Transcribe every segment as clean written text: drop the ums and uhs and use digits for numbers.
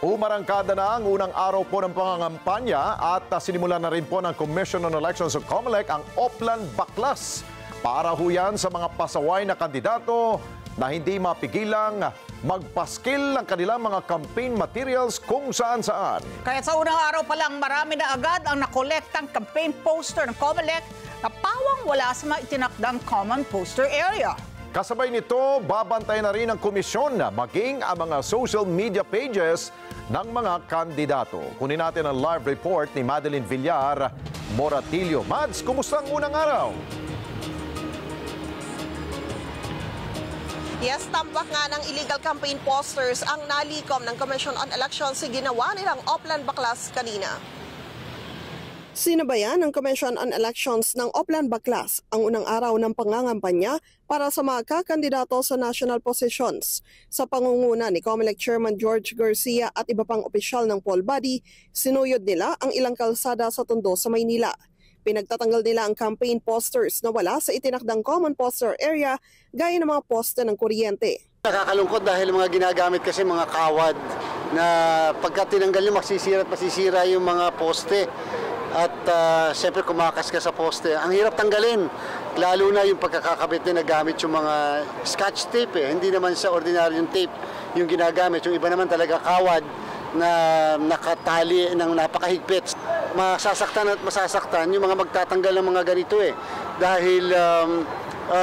Umarangkada na ang unang araw po ng pangangampanya at sinimula na rin po ng Commission on Elections o COMELEC ang Oplan Baklas para huyan sa mga pasaway na kandidato na hindi mapigilang magpaskil ng kanilang mga campaign materials kung saan-saan. Kaya sa unang araw pa lang, marami na agad ang nakolektang campaign poster ng COMELEC na pawang wala sa mga itinakdang common poster area. Kasabay nito, babantay na rin ang komisyon na maging ang mga social media pages ng mga kandidato. Kunin natin ang live report ni Madeline Villar Moratillo. Mads, kumusta ang unang araw? Yes, tambak nga ng illegal campaign posters ang nalikom ng Commission on Elections sa ginawa nilang Oplan Baklas kanina. Sinabayan ng Commission on Elections ng Oplan Baklas ang unang araw ng pangangampanya para sa mga kakandidato sa national positions. Sa pangunguna ni COMELEC Chairman George Garcia at iba pang opisyal ng poll body, sinuyod nila ang ilang kalsada sa Tondo sa Maynila. Pinagtatanggal nila ang campaign posters na wala sa itinakdang common poster area gaya ng mga poste ng kuryente. Nakakalungkot dahil mga ginagamit kasi mga kawad na pagka tinanggal nyo magsisira at masisira yung mga poste. At siyempre kumakas ka sa poste. Ang hirap tanggalin, lalo na yung pagkakakabit na nagamit yung mga scotch tape. Hindi naman sa ordinaryong tape yung ginagamit. Yung iba naman talaga kawad na nakatali ng napakahigpit. Masasaktan at masasaktan yung mga magtatanggal ng mga ganito Dahil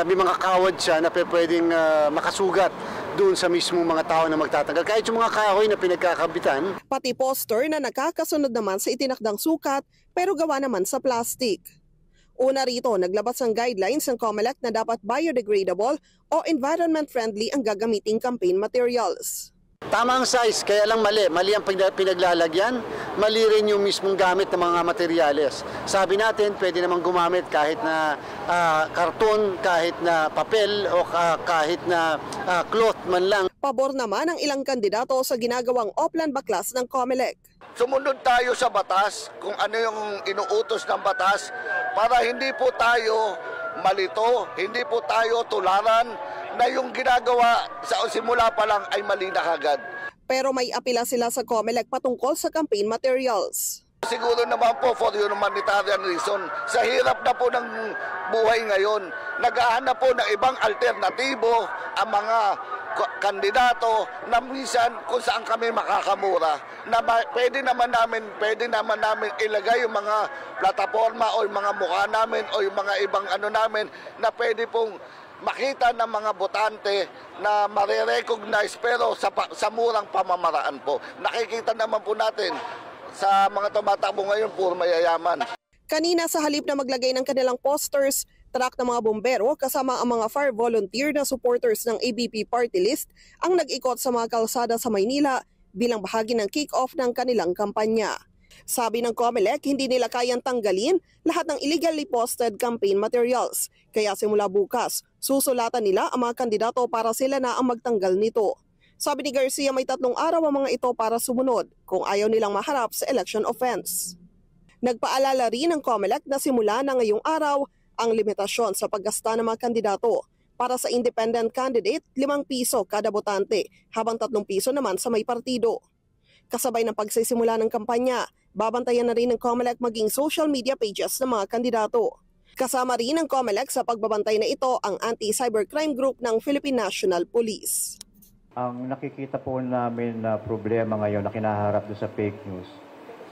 may mga kawad siya na pwedeng makasugat doon sa mismong mga tao na magtatanggal. Kahit yung mga kahoy na pinagkakabitan. Pati poster na nakakasunod naman sa itinakdang sukat pero gawa naman sa plastic. Una rito, naglabas ng guidelines ng COMELEC na dapat biodegradable o environment-friendly ang gagamiting campaign materials. Tama ang size, kaya lang mali. Mali ang pinaglalagyan, mali rin yung mismong gamit ng mga materyales. Sabi natin, pwede namang gumamit kahit na karton, kahit na papel o kahit na cloth man lang. Pabor naman ang ilang kandidato sa ginagawang Oplan Baklas ng COMELEC. Sumunod tayo sa batas, kung ano yung inuutos ng batas, para hindi po tayo malito, hindi po tayo tularan na yung ginagawa sa simula pa lang ay mali na kagad. Pero may apila sila sa COMELEC patungkol sa campaign materials. Siguro naman po for humanitarian reason, sa hirap na po ng buhay ngayon, naghahanap po ng ibang alternatibo ang mga kandidato na minsan kung saan kami makakamura. Na pwede naman namin ilagay yung mga plataforma o yung mga mukha namin o yung mga ibang ano namin na pwede pong makita ng mga botante na marirecognize pero sa murang pamamaraan po. Nakikita naman po natin sa mga tumatakbo ngayon puro mayayaman. Kanina sa halip na maglagay ng kanilang posters, truck ng mga bombero kasama ang mga fire volunteer na supporters ng ABP party list ang nag-ikot sa mga kalsada sa Maynila bilang bahagi ng kick-off ng kanilang kampanya. Sabi ng COMELEC, hindi nila kayang tanggalin lahat ng illegally posted campaign materials. Kaya simula bukas, susulatan nila ang mga kandidato para sila na ang magtanggal nito. Sabi ni Garcia, may 3 araw ang mga ito para sumunod kung ayaw nilang maharap sa election offense. Nagpaalala rin ng COMELEC na simula na ngayong araw ang limitasyon sa paggasta ng mga kandidato. Para sa independent candidate, 5 piso kada botante, habang 3 piso naman sa may partido. Kasabay ng pagsisimula ng kampanya, babantayan na rin ng COMELEC maging social media pages ng mga kandidato. Kasama rin ng COMELEC sa pagbabantay na ito ang anti-cybercrime group ng Philippine National Police. Ang nakikita po namin na problema ngayon na kinaharap doon sa fake news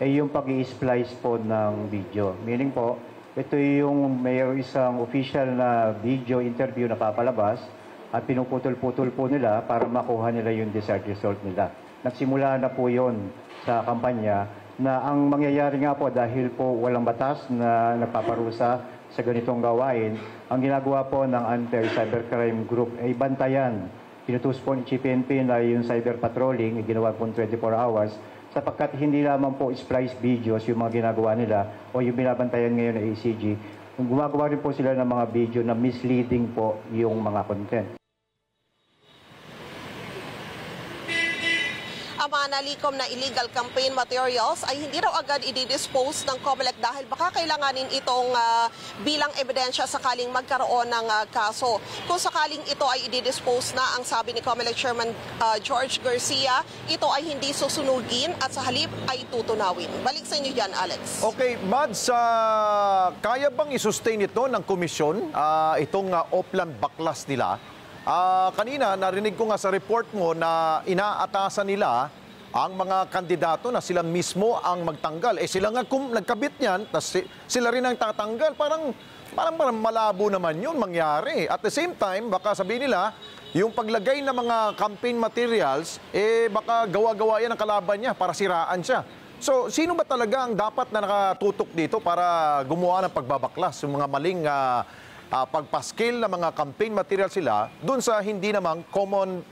ay yung pag-i-splice po ng video. Meaning po, ito yung may isang official na video interview na papalabas at pinuputol-putol po nila para makuha nila yung desired result nila. Nagsimula na po yon sa kampanya na ang mangyayari nga po dahil po walang batas na nagpaparusa sa ganitong gawain, ang ginagawa po ng anti-cybercrime group ay bantayan. Pinutus po ni PNP na yung cyber patrolling, ginawa po 24 hours, sapagkat hindi lamang po splice videos yung mga ginagawa nila o yung binabantayan ngayon ng ACG. Gumagawa rin po sila ng mga video na misleading po yung mga content. Ang mga nalikom na illegal campaign materials ay hindi raw agad i-dispose ng COMELEC dahil baka kailanganin itong bilang ebidensya sakaling magkaroon ng kaso. Kung sakaling ito ay i-dispose na, ang sabi ni COMELEC Chairman George Garcia, ito ay hindi susunugin at sa halip ay tutunawin. Balik sa inyo dyan, Alex. Okay, Mads, kaya bang i-sustain ito ng komisyon, itong Oplan Baklas nila? Kanina, narinig ko nga sa report mo na inaatasan nila ang mga kandidato na sila mismo ang magtanggal. Sila nga kung nagkabit niyan, sila rin ang tatanggal. Parang malabo naman yun mangyari. At the same time, baka sabihin nila, yung paglagay ng mga campaign materials, baka gawa-gawa yan ang kalaban niya para siraan siya. So, sino ba talaga ang dapat na nakatutok dito para gumawa ng pagbabaklas, yung mga maling pagpaskil ng mga campaign material sila dun sa hindi namang common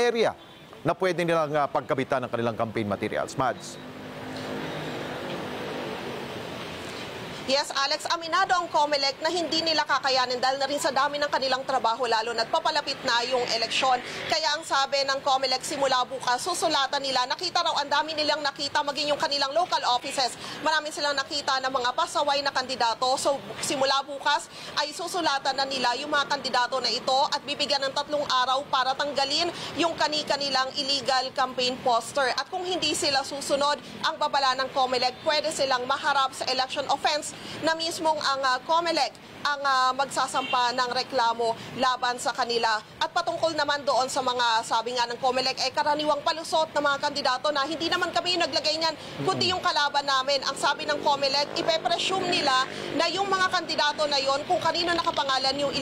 area na pwede nilang pagkabitan ng kanilang campaign materials? Mads? Yes, Alex, aminado ang COMELEC na hindi nila kakayanin dahil na rin sa dami ng kanilang trabaho, lalo na't papalapit na yung eleksyon. Kaya ang sabi ng COMELEC simula bukas, susulatan nila. Nakita raw, ang dami nilang nakita, maging yung kanilang local offices. Marami silang nakita ng mga pasaway na kandidato. So simula bukas ay susulatan na nila yung mga kandidato na ito at bibigyan ng 3 araw para tanggalin yung kani-kanilang illegal campaign poster. At kung hindi sila susunod, ang babala ng COMELEC, pwede silang maharap sa election offense na mismong ang COMELEC ang magsasampa ng reklamo laban sa kanila. At patungkol naman doon sa mga, sabi nga ng COMELEC, karaniwang palusot ng mga kandidato na hindi naman kami yung naglagay niyan, kundi yung kalaban namin. Ang sabi ng COMELEC, ipe-presume nila na yung mga kandidato na yon, kung kanino nakapangalan yung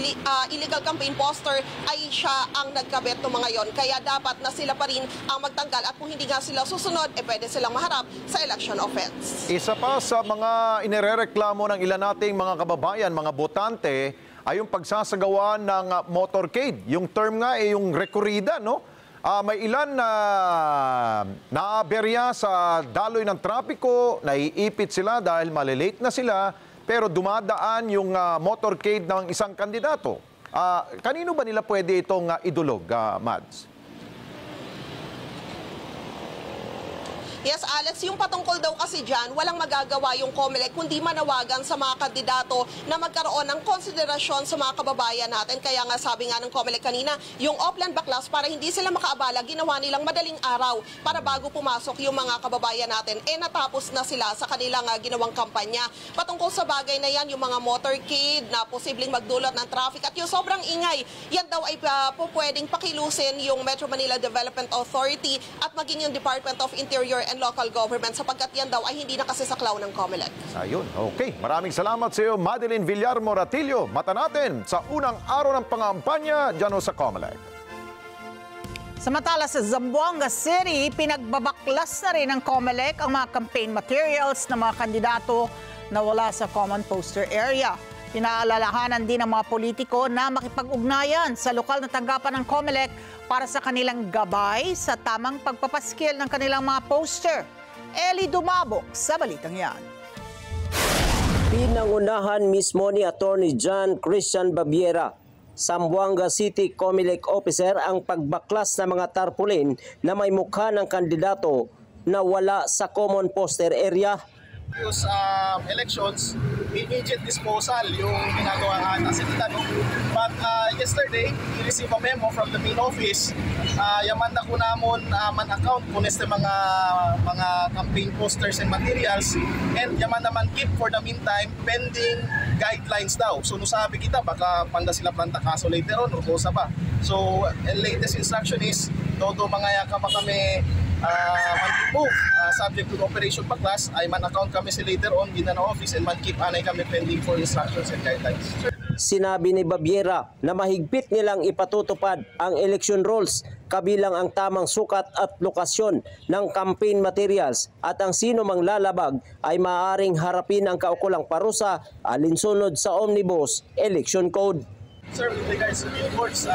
illegal campaign poster, ay siya ang nagkabit ng mga yon. Kaya dapat na sila pa rin ang magtanggal at kung hindi nga sila susunod, pwede silang maharap sa election offense. Isa pa sa mga inirereklamo ng ilan nating mga kababayan, mga botante, ay yung pagsasagawa ng motorcade. Yung term nga ay yung rekorrida, no? May ilan na naaberya sa daloy ng trapiko, naiipit sila dahil malilate na sila, pero dumadaan yung motorcade ng isang kandidato. Kanino ba nila pwede itong idulog, Mads? Yes, Alex, yung patungkol daw kasi dyan, walang magagawa yung COMELEC kundi manawagan sa mga kandidato na magkaroon ng konsiderasyon sa mga kababayan natin. Kaya nga sabi nga ng COMELEC kanina, yung Oplan Baklas, para hindi sila makaabala, ginawa nilang madaling araw para bago pumasok yung mga kababayan natin, natapos na sila sa kanilang ginawang kampanya. Patungkol sa bagay na yan, yung mga motorcade na posibleng magdulot ng traffic at yung sobrang ingay, yan daw ay pwedeng pakilusin yung Metro Manila Development Authority at maging yung Department of Interior and Local Government sapagkat yan daw ay hindi nakasisaklaw ng COMELEC. Ayun, okay. Maraming salamat sa iyo, Madeline Villar Moratillo. Mata natin sa unang araw ng pangampanya dyan sa COMELEC. Samantala sa Zamboanga City, pinagbabaklas na rin ng COMELEC ang mga campaign materials ng mga kandidato na wala sa common poster area. Pinaalalahanan din ng mga politiko na makipag-ugnayan sa lokal na tanggapan ng COMELEC para sa kanilang gabay sa tamang pagpapaskil ng kanilang mga poster. Eli Dumabok sa balitang yan. Pinangunahan mismo ni Attorney John Christian Babiera, Zamboanga City COMELEC officer, ang pagbaklas ng mga tarpaulin na may mukha ng kandidato na wala sa common poster area. Elections, immediate disposal yung ginagawa sa City. But yesterday, we received a memo from the main office. Yaman na ko namon man account kunis mga campaign posters and materials, and yaman naman keep for the meantime pending guidelines daw. So sabi kita baka panda sila planta kaso later on o sa ba. So latest instruction is todo mga yaka pa kami man-move subject to the Operation Baklas ay man-account kami si later on in an office and man-keep anay kami pending for instructions and guidelines. Sinabi ni Babiera na mahigpit nilang ipatutupad ang election rules kabilang ang tamang sukat at lokasyon ng campaign materials at ang sino mang lalabag ay maaaring harapin ang kaukulang parusa alinsunod sa Omnibus Election Code. Sir, with regards to billboards,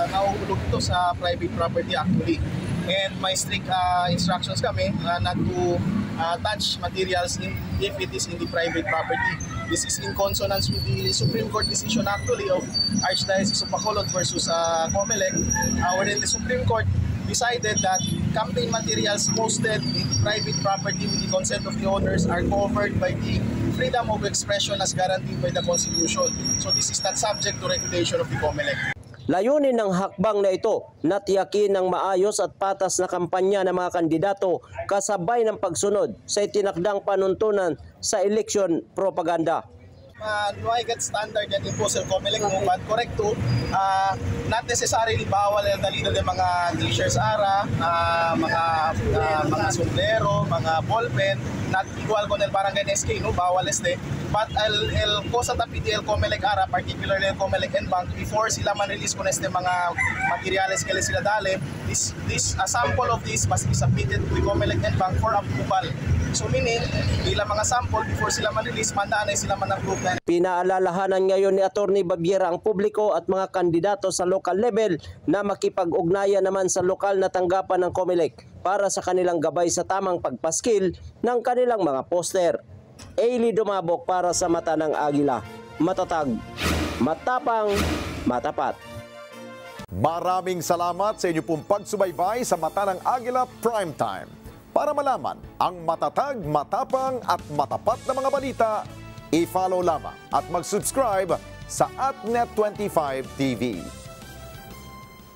nauulog ito sa private property actually. And my strict instructions kami not to touch materials if it is in the private property. This is in consonance with the Supreme Court decision actually of Archdiocese of Bacolod versus COMELEC, wherein the Supreme Court decided that campaign materials posted in private property with the consent of the owners are covered by the freedom of expression as guaranteed by the Constitution. So this is not subject to regulation of the COMELEC. Layunin ng hakbang na ito na tiyakin ng maayos at patas na kampanya ng mga kandidato kasabay ng pagsunod sa itinakdang panuntunan sa election propaganda. Nuwaigat standard yan imposed sa COMELEC mo, but correct to, not necessarily bawal ang dalido ng mga t-shirts ara, mga sombrero, mga ballpen, not igual con el barangay SK, no, bawal este. But el cosa tapiti el COMELEC ara, particularly el COMELEC and bank, before sila man release con este mga materials kaya sila dali, a sample of this must be submitted to the COMELEC and bank for approval. So meaning, bilang mga sample before sila man-release, mandaan na sila man-approve. Pinaalalahanan ngayon ni Atty. Babiera ang publiko at mga kandidato sa local level na makipag-ugnayan naman sa lokal na tanggapan ng COMELEC para sa kanilang gabay sa tamang pagpaskil ng kanilang mga poster. Ailey Dumabok para sa Mata ng Agila. Matatag, matapang, matapat. Maraming salamat sa inyo pong pagsubaybay sa Mata ng Agila Primetime. Para malaman ang matatag, matapang at matapat na mga balita, i-follow lamang at mag-subscribe sa AtNet25 TV.